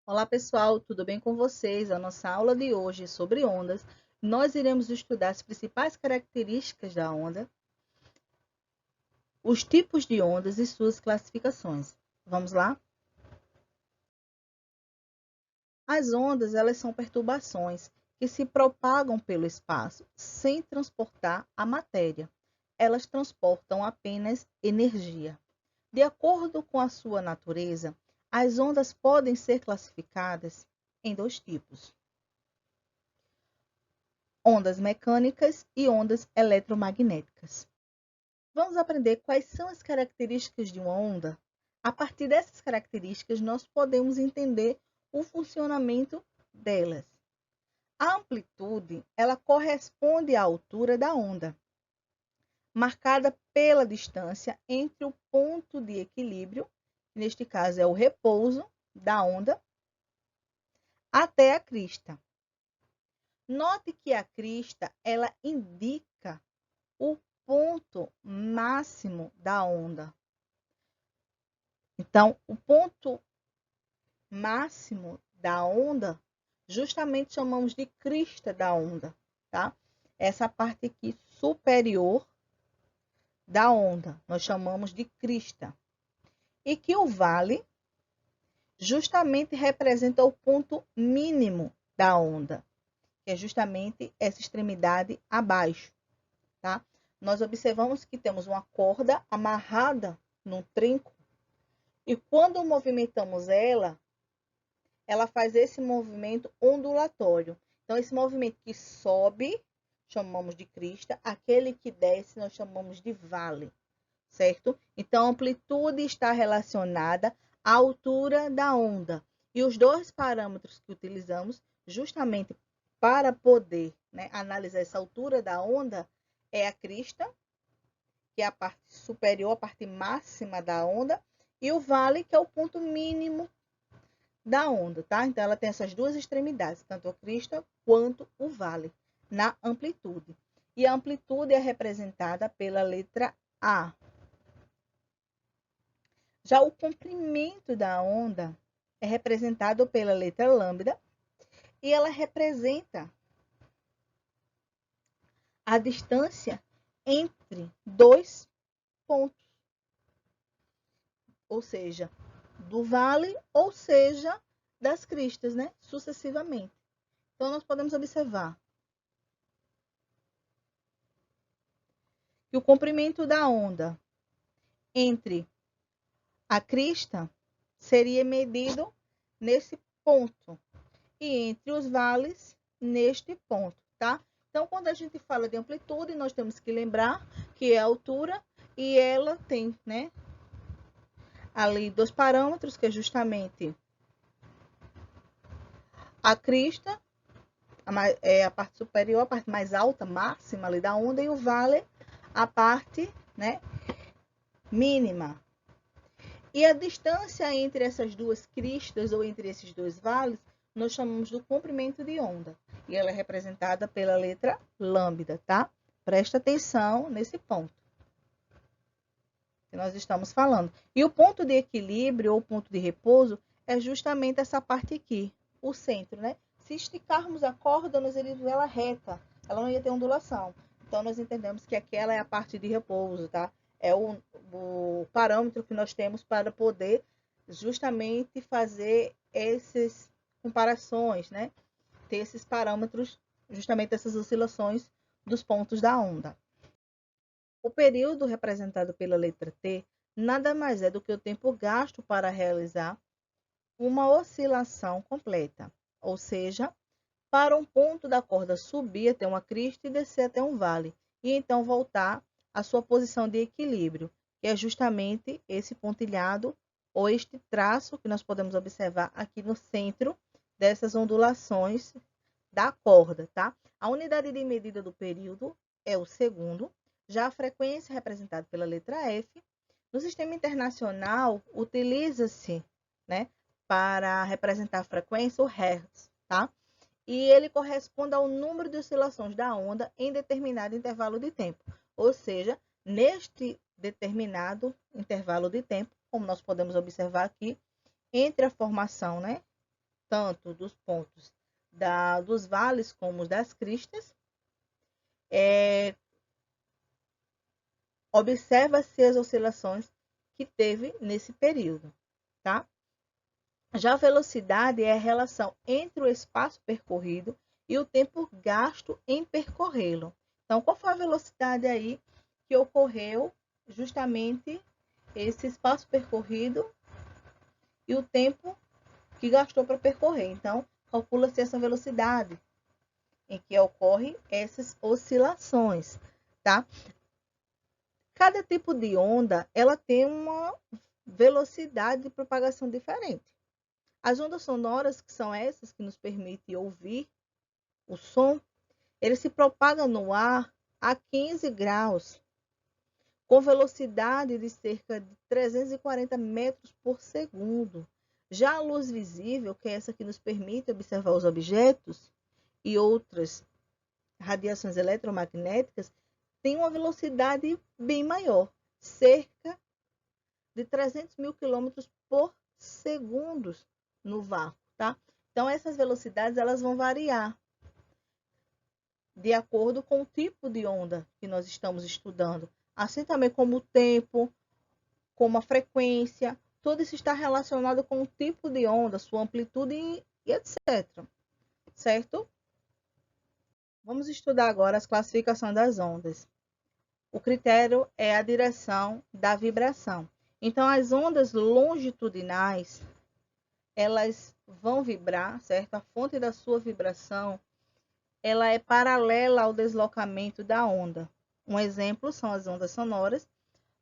Olá pessoal, tudo bem com vocês? A nossa aula de hoje é sobre ondas. Nós iremos estudar as principais características da onda, os tipos de ondas e suas classificações. Vamos lá? As ondas, elas são perturbações que se propagam pelo espaço sem transportar a matéria. Elas transportam apenas energia. De acordo com a sua natureza, as ondas podem ser classificadas em dois tipos: ondas mecânicas e ondas eletromagnéticas. Vamos aprender quais são as características de uma onda? A partir dessas características, nós podemos entender o funcionamento delas. A amplitude, ela corresponde à altura da onda, marcada pela distância entre o ponto de equilíbrio, neste caso é o repouso da onda, até a crista. Note que a crista, ela indica o ponto máximo da onda. Então, o ponto máximo da onda, justamente chamamos de crista da onda, tá? Essa parte aqui superior da onda, nós chamamos de crista. E que o vale justamente representa o ponto mínimo da onda, que é justamente essa extremidade abaixo, tá? Nós observamos que temos uma corda amarrada num trinco e quando movimentamos ela, ela faz esse movimento ondulatório. Então, esse movimento que sobe, chamamos de crista, aquele que desce, nós chamamos de vale, certo? Então, a amplitude está relacionada à altura da onda. E os dois parâmetros que utilizamos justamente para poder, né, analisar essa altura da onda é a crista, que é a parte superior, a parte máxima da onda, e o vale, que é o ponto mínimo da onda, tá? Então, ela tem essas duas extremidades, tanto a crista quanto o vale, na amplitude. E a amplitude é representada pela letra A. Já o comprimento da onda é representado pela letra lambda e ela representa a distância entre dois pontos, ou seja, do vale, ou seja, das cristas, né? Sucessivamente. Então, nós podemos observar que o comprimento da onda entre a crista seria medido nesse ponto e entre os vales neste ponto, tá? Então, quando a gente fala de amplitude, nós temos que lembrar que é a altura e ela tem, né, ali dois parâmetros, que é justamente a crista, a parte superior, a parte mais alta, máxima ali da onda, e o vale, a parte, né, mínima. E a distância entre essas duas cristas ou entre esses dois vales, nós chamamos do comprimento de onda. E ela é representada pela letra lambda, tá? Presta atenção nesse ponto que nós estamos falando. E o ponto de equilíbrio ou ponto de repouso é justamente essa parte aqui, o centro, né? Se esticarmos a corda, nós iríamos ela reta, ela não ia ter ondulação. Então, nós entendemos que aquela é a parte de repouso, tá? É o parâmetro que nós temos para poder justamente fazer essas comparações, né? Ter esses parâmetros, justamente essas oscilações dos pontos da onda. O período representado pela letra T nada mais é do que o tempo gasto para realizar uma oscilação completa, ou seja, para um ponto da corda subir até uma crista e descer até um vale, e então voltar à sua posição de equilíbrio, que é justamente esse pontilhado ou este traço que nós podemos observar aqui no centro dessas ondulações da corda, tá? A unidade de medida do período é o segundo, já a frequência representada pela letra F. No sistema internacional, utiliza-se, né, para representar a frequência o Hertz, tá? E ele corresponde ao número de oscilações da onda em determinado intervalo de tempo. Ou seja, neste determinado intervalo de tempo, como nós podemos observar aqui, entre a formação, né, tanto dos pontos dos vales como das cristas, observa-se as oscilações que teve nesse período, tá? Já a velocidade é a relação entre o espaço percorrido e o tempo gasto em percorrê-lo. Então, qual foi a velocidade aí que ocorreu justamente esse espaço percorrido e o tempo que gastou para percorrer? Então, calcula-se essa velocidade em que ocorrem essas oscilações, tá? Cada tipo de onda, ela tem uma velocidade de propagação diferente. As ondas sonoras, que são essas que nos permitem ouvir o som, ele se propaga no ar a 15 graus, com velocidade de cerca de 340 metros por segundo. Já a luz visível, que é essa que nos permite observar os objetos e outras radiações eletromagnéticas, tem uma velocidade bem maior, cerca de 300 mil quilômetros por segundo no vácuo, tá? Então, essas velocidades elas vão variar de acordo com o tipo de onda que nós estamos estudando, assim também como o tempo, como a frequência, tudo isso está relacionado com o tipo de onda, sua amplitude e etc. Certo? Vamos estudar agora as classificações das ondas. O critério é a direção da vibração. Então, as ondas longitudinais, elas vão vibrar, certo? A fonte da sua vibração, ela é paralela ao deslocamento da onda. Um exemplo são as ondas sonoras.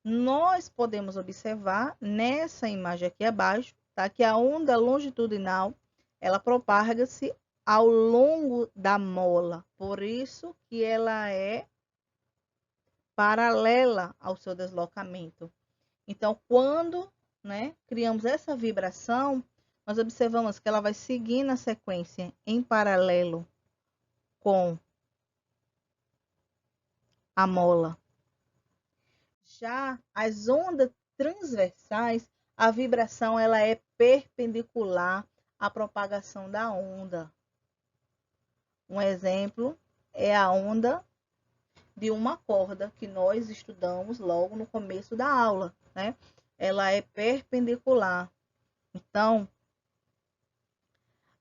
Nós podemos observar nessa imagem aqui abaixo, tá? Que a onda longitudinal, ela propaga-se ao longo da mola. Por isso que ela é paralela ao seu deslocamento. Então, quando, né, criamos essa vibração, nós observamos que ela vai seguir na sequência em paralelo com a mola. Já as ondas transversais, a vibração ela é perpendicular à propagação da onda. Um exemplo é a onda de uma corda que nós estudamos logo no começo da aula, né? Ela é perpendicular. Então,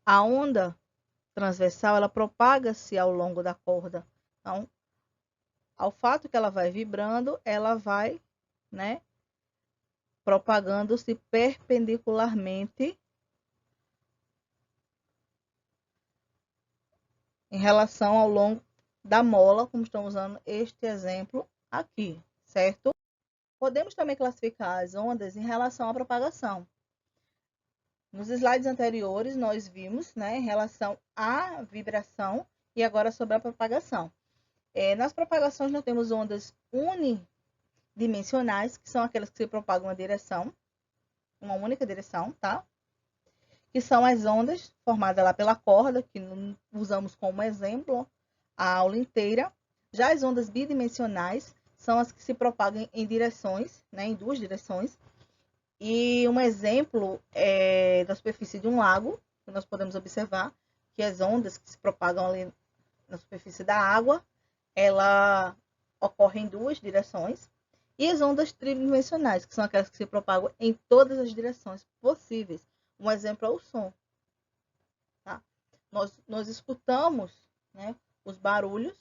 a onda transversal, ela propaga-se ao longo da corda. Então, ao fato que ela vai vibrando, ela vai, né, propagando-se perpendicularmente em relação ao longo da mola, como estamos usando este exemplo aqui, certo? Podemos também classificar as ondas em relação à propagação. Nos slides anteriores, nós vimos, né, em relação à vibração e agora sobre a propagação. Nas propagações, nós temos ondas unidimensionais, que são aquelas que se propagam uma direção, uma única direção, tá? Que são as ondas formadas lá pela corda, que usamos como exemplo a aula inteira. Já as ondas bidimensionais são as que se propagam em direções, né, em duas direções. E um exemplo é da superfície de um lago, que nós podemos observar que as ondas que se propagam ali na superfície da água, ela ocorre em duas direções. E as ondas tridimensionais, que são aquelas que se propagam em todas as direções possíveis. Um exemplo é o som. Tá? Nós escutamos, né, os barulhos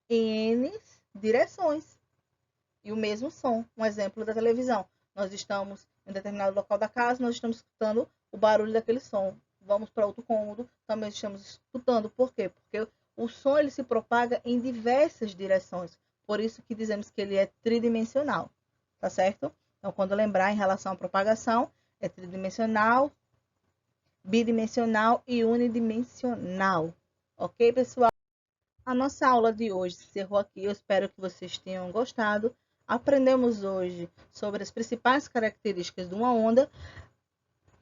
em N direções. E o mesmo som. Um exemplo da televisão. Nós estamos em determinado local da casa, nós estamos escutando o barulho daquele som. Vamos para outro cômodo, também estamos escutando. Por quê? Porque o som ele se propaga em diversas direções. Por isso que dizemos que ele é tridimensional. Tá certo? Então, quando lembrar em relação à propagação, é tridimensional, bidimensional e unidimensional. Ok, pessoal? A nossa aula de hoje se encerrou aqui. Eu espero que vocês tenham gostado. Aprendemos hoje sobre as principais características de uma onda.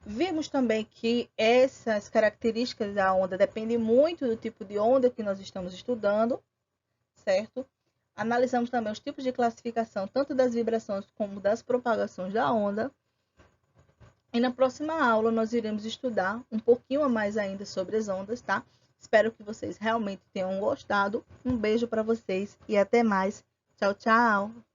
Vimos também que essas características da onda dependem muito do tipo de onda que nós estamos estudando, certo? Analisamos também os tipos de classificação, tanto das vibrações como das propagações da onda. E na próxima aula nós iremos estudar um pouquinho a mais ainda sobre as ondas, tá? Espero que vocês realmente tenham gostado. Um beijo para vocês e até mais. Tchau, tchau!